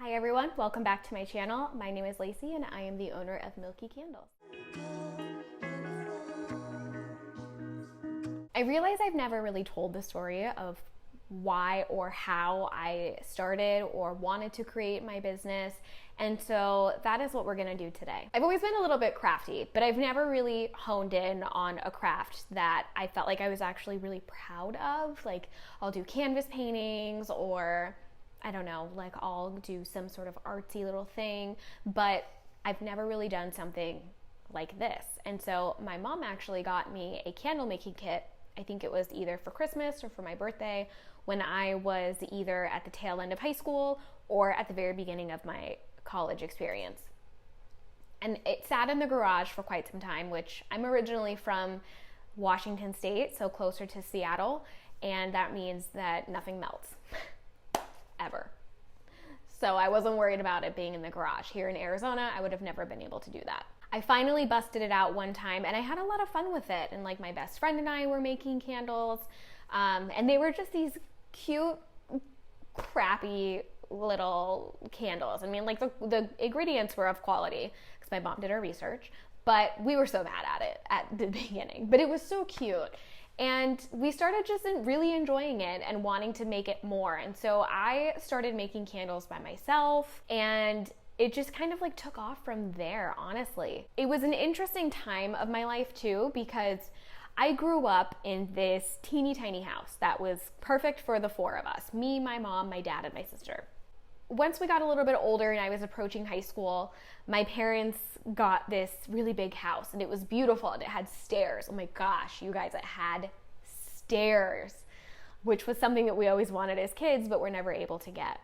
Hi everyone, welcome back to my channel. My name is Lacey and I am the owner of Milky Candles. I realize I've never really told the story of why or how I started or wanted to create my business, and so that is what we're gonna do today. I've always been a little bit crafty, but I've never really honed in on a craft that I felt like I was actually really proud of. Like, I'll do canvas paintings, or I don't know, like I'll do some sort of artsy little thing, but I've never really done something like this. And so my mom actually got me a candle making kit. I think it was either for Christmas or for my birthday, when I was either at the tail end of high school or at the very beginning of my college experience. And it sat in the garage for quite some time, which I'm originally from Washington State, so closer to Seattle, and that means that nothing melts. Ever. So I wasn't worried about it being in the garage. Here in Arizona, I would have never been able to do that. I finally busted it out one time and I had a lot of fun with it. And like my best friend and I were making candles, and they were just these cute, crappy little candles. I mean, like the ingredients were of quality because my mom did her research, but we were so bad at it at the beginning. But it was so cute. And we started just really enjoying it and wanting to make it more. And so I started making candles by myself, and it just kind of like took off from there, honestly. It was an interesting time of my life too, because I grew up in this teeny tiny house that was perfect for the four of us: me, my mom, my dad, and my sister. Once we got a little bit older and I was approaching high school, my parents got this really big house and it was beautiful and it had stairs. Oh my gosh, you guys, it had stairs, which was something that we always wanted as kids, but were never able to get.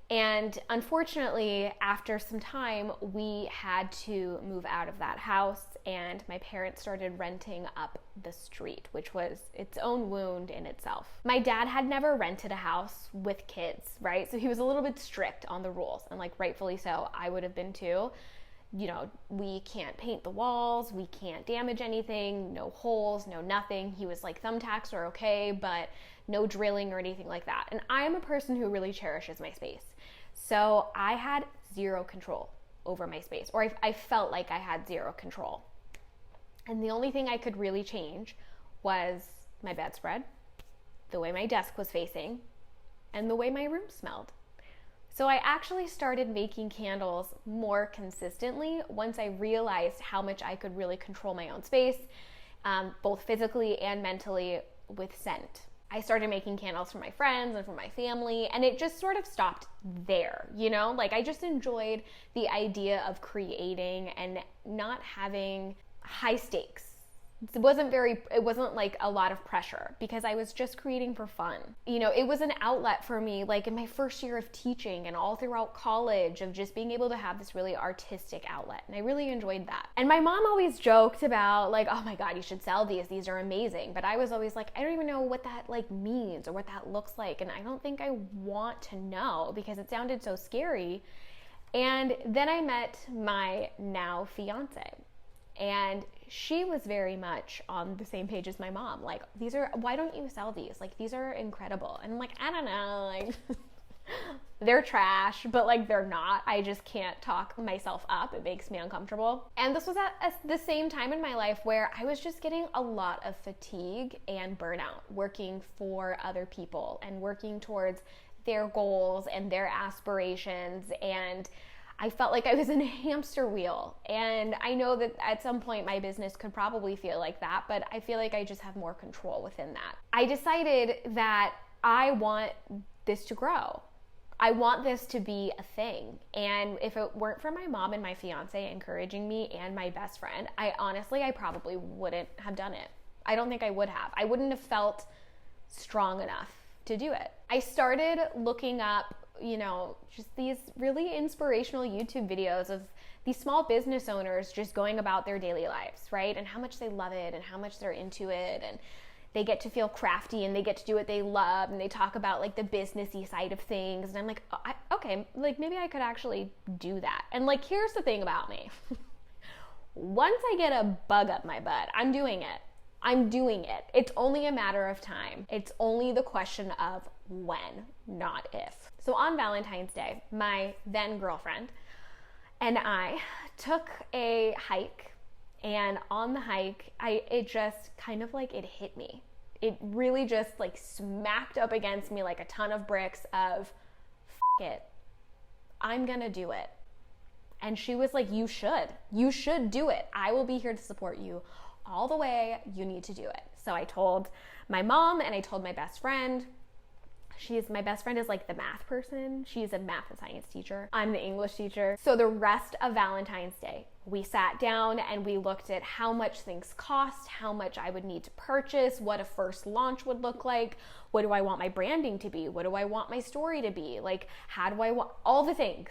And unfortunately, after some time, we had to move out of that house and my parents started renting up the street, which was its own wound in itself. My dad had never rented a house with kids, right? So he was a little bit strict on the rules, and like rightfully so, I would have been too. You know, we can't paint the walls, we can't damage anything, no holes, no nothing. He was like, thumbtacks are okay, but no drilling or anything like that. And I am a person who really cherishes my space. So I had zero control over my space, or I felt like I had zero control. And the only thing I could really change was my bedspread, the way my desk was facing, and the way my room smelled. So I actually started making candles more consistently once I realized how much I could really control my own space, both physically and mentally, with scent. I started making candles for my friends and for my family, and it just sort of stopped there, you know? Like, I just enjoyed the idea of creating and not having high stakes. It wasn't like a lot of pressure because I was just creating for fun. You know, it was an outlet for me, like in my first year of teaching and all throughout college, of just being able to have this really artistic outlet. And I really enjoyed that. And my mom always joked about like, oh my God, you should sell these. These are amazing. But I was always like, I don't even know what that like means or what that looks like. And I don't think I want to know because it sounded so scary. And then I met my now fiance. And she was very much on the same page as my mom. Like, why don't you sell these? Like, these are incredible. And I'm like, I don't know, like, they're trash, but like, they're not. I just can't talk myself up. It makes me uncomfortable. And this was at the same time in my life where I was just getting a lot of fatigue and burnout working for other people and working towards their goals and their aspirations, and I felt like I was in a hamster wheel. And I know that at some point my business could probably feel like that, but I feel like I just have more control within that. I decided that I want this to grow. I want this to be a thing. And if it weren't for my mom and my fiance encouraging me and my best friend, I probably wouldn't have done it. I don't think I would have. I wouldn't have felt strong enough to do it. I started looking up, you know, just these really inspirational YouTube videos of these small business owners just going about their daily lives, right? And how much they love it and how much they're into it, and they get to feel crafty and they get to do what they love, and they talk about like the businessy side of things. And I'm like, okay, like maybe I could actually do that. And like, here's the thing about me. Once I get a bug up my butt, I'm doing it. I'm doing it. It's only a matter of time. It's only the question of when, not if. So on Valentine's Day, my then girlfriend and I took a hike, and on the hike, it just kind of like, it hit me. It really just like smacked up against me like a ton of bricks of, F it, I'm gonna do it. And she was like, you should do it. I will be here to support you all the way. You need to do it. So I told my mom and I told my best friend. My best friend is like the math person. She's a math and science teacher. I'm the English teacher. So the rest of Valentine's Day, we sat down and we looked at how much things cost, how much I would need to purchase, what a first launch would look like, what do I want my branding to be, what do I want my story to be, like how do I want all the things,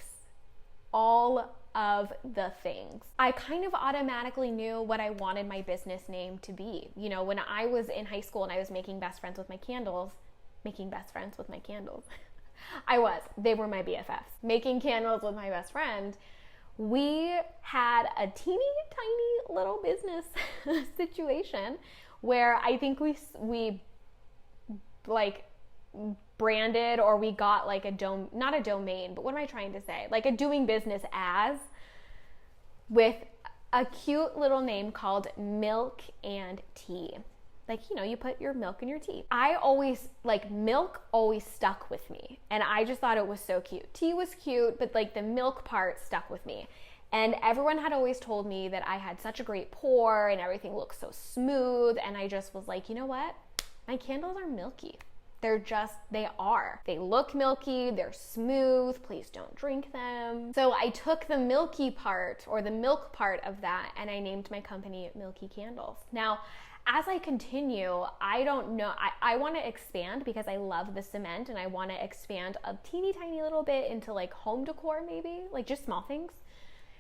all of the things. I kind of automatically knew what I wanted my business name to be. You know, when I was in high school and I was making best friends with my candles, they were my BFFs. Making candles with my best friend, we had a teeny tiny little business situation where I think we like branded, or we got like not a domain, but what am I trying to say? Like a doing business as, with a cute little name called Milk and Tea. Like, you know, you put your milk in your tea. Milk always stuck with me. And I just thought it was so cute. Tea was cute, but like the milk part stuck with me. And everyone had always told me that I had such a great pour and everything looked so smooth. And I just was like, you know what? My candles are milky. They are. They look milky, they're smooth, please don't drink them. So I took the milky part, or the milk part of that, and I named my company Milky Candles. Now, as I continue, I don't know, I want to expand because I love the cement, and I want to expand a teeny tiny little bit into like home decor, maybe, like just small things.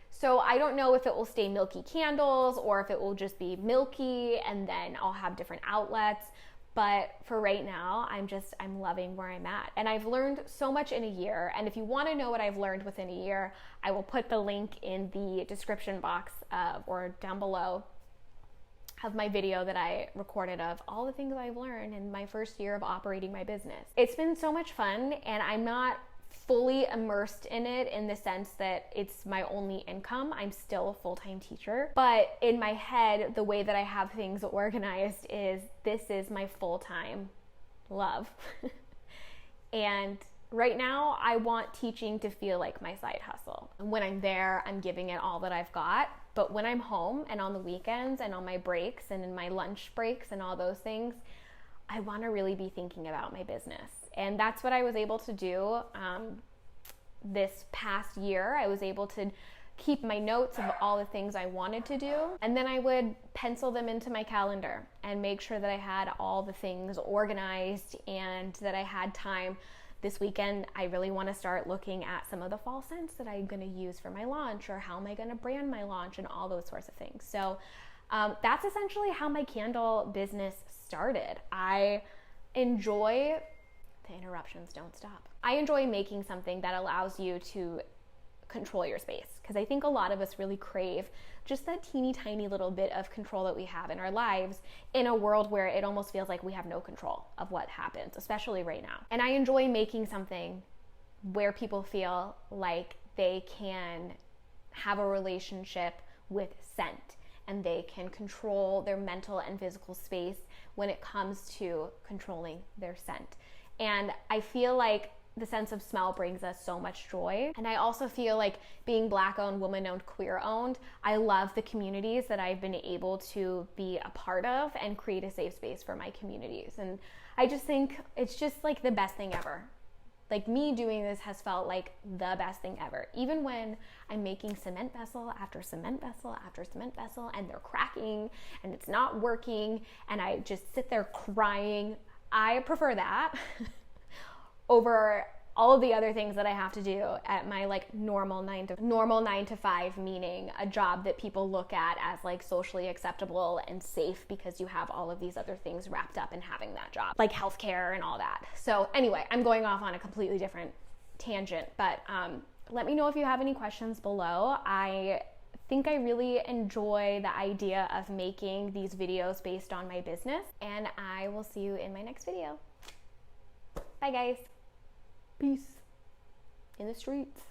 So I don't know if it will stay Milky Candles or if it will just be Milky, and then I'll have different outlets. But for right now, I'm loving where I'm at. And I've learned so much in a year. And if you want to know what I've learned within a year, I will put the link in the description box or down below of my video that I recorded of all the things I've learned in my first year of operating my business. It's been so much fun, and I'm not fully immersed in it in the sense that it's my only income. I'm still a full-time teacher, but in my head, the way that I have things organized is this is my full-time love. And right now, I want teaching to feel like my side hustle. And when I'm there, I'm giving it all that I've got. But when I'm home and on the weekends and on my breaks and in my lunch breaks and all those things, I want to really be thinking about my business. And that's what I was able to do this past year. I was able to keep my notes of all the things I wanted to do, and then I would pencil them into my calendar and make sure that I had all the things organized and that I had time. This weekend, I really want to start looking at some of the fall scents that I'm going to use for my launch, or how am I going to brand my launch, and all those sorts of things. So that's essentially how my candle business started. I enjoy, the interruptions don't stop. I enjoy making something that allows you to control your space, because I think a lot of us really crave just that teeny tiny little bit of control that we have in our lives in a world where it almost feels like we have no control of what happens, especially right now. And I enjoy making something where people feel like they can have a relationship with scent, and they can control their mental and physical space when it comes to controlling their scent. And I feel like the sense of smell brings us so much joy. And I also feel like, being Black-owned, woman-owned, queer-owned, I love the communities that I've been able to be a part of and create a safe space for my communities. And I just think it's just like the best thing ever. Like, me doing this has felt like the best thing ever. Even when I'm making cement vessel after cement vessel after cement vessel, and they're cracking and it's not working, and I just sit there crying, I prefer that over all of the other things that I have to do at my like normal 9 to 5, meaning a job that people look at as like socially acceptable and safe because you have all of these other things wrapped up in having that job, like healthcare and all that. So anyway, I'm going off on a completely different tangent, but let me know if you have any questions below. I think I really enjoy the idea of making these videos based on my business, and I will see you in my next video. Bye guys. Peace in the streets.